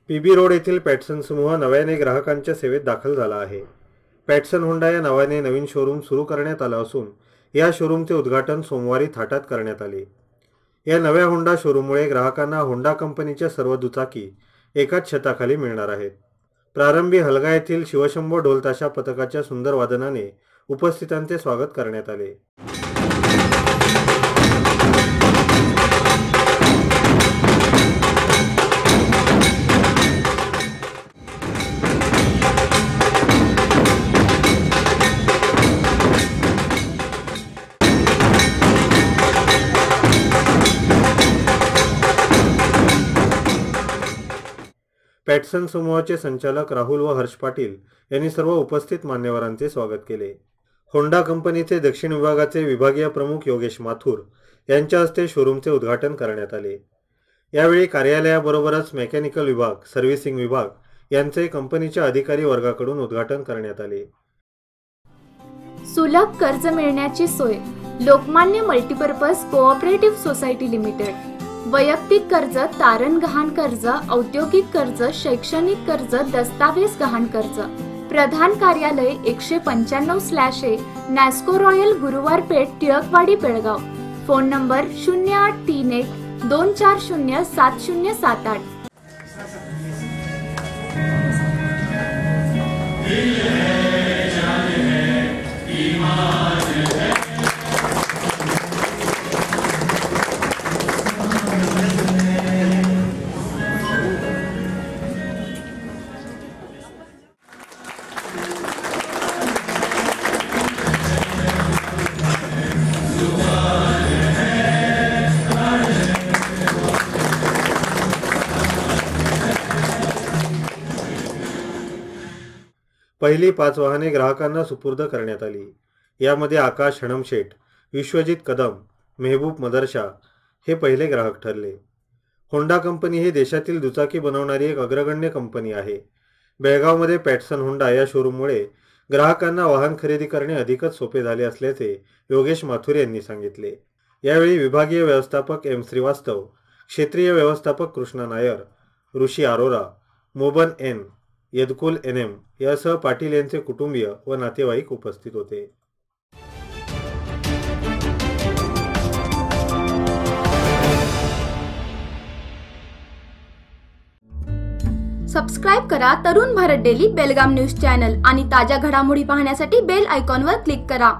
PB road येथील पॅटसन समूह नव्याने ग्राहकांच्या सेवेत दाखल झाला आहे। पॅटसन होंडा या नावाने नवीन शोरूम सुरू करण्यात आला असून या शोरूमचे उद्घाटन सोमवारी थाटात करण्यात आले। या नव्या होंडा शोरूममुळे ग्राहकांना होंडा कंपनीच्या सर्व दुचाकी एकाच छताखाली मिळणार आहेत। प्रारंभी हलगा येथील शिवशंभो ढोल ताशा पथकाच्या सुंदर वादनाने उपस्थितांचे स्वागत करण्यात आले। पॅटसन समूहाचे संचालक राहुल व हर्ष पाटील यांनी सर्व उपस्थित मान्यवरांचे स्वागत केले। होंडा कंपनीचे दक्षिण विभागाचे विभागीय प्रमुख योगेश माथुर यांच्या हस्ते शोरूमचे उद्घाटन करण्यात आले। यावेळी कार्यालयाबरोबरच मेकॅनिकल विभाग, सर्व्हिसिंग विभाग यांचे कंपनीच्या अधिकारी वर्गाकडून उद्घाटन करण्यात आले। सुलभ कर्ज मिळण्याची सोय Lokmanya multipurpose cooperative society limited. वैयक्तिक कर्ज, तारण गहाण कर्ज, औद्योगिक कर्ज, शैक्षणिक कर्ज, दस्तावेज गहाण कर्ज। प्रधान कार्यालय 195/A Nasco Royal Guruwar Peth, Tilakwadi, Belgaum. Phone number 0831 240 7078। पहिली 5 वाहने ग्राहकांना सुपूर्द करण्यात आली। यामध्ये आकाश हणमशेठ, विश्वजित कदम, मेहबूब मदरशा हे पहिले ग्राहक ठरले। होंडा कंपनी ही देशातील दुचाकी बनवणारी एक अग्रगण्य कंपनी आहे। बेळगावमध्ये पॅटसन होंडा या शोरूममुळे ग्राहकांना वाहन खरेदी करणे अधिकच सोपे झाले असल्याचे योगेश माथुर यांनी सांगितले। यावेळी विभागीय व्यवस्थापक एम श्रीवास्तव, क्षेत्रीय व्यवस्थापक कृष्णा नायर, ऋषी अरोरा, मोबन एन, यदकुल एनएम यासह पाटील यांचे कुटुंबीय व नातेवाईक उपस्थित होते। सबस्क्राइब करा तरुण भारत डेली बेलगाम न्यूज चॅनल आणि ताज्या घडामोडी पाहण्यासाठी बेल आयकॉनवर क्लिक करा।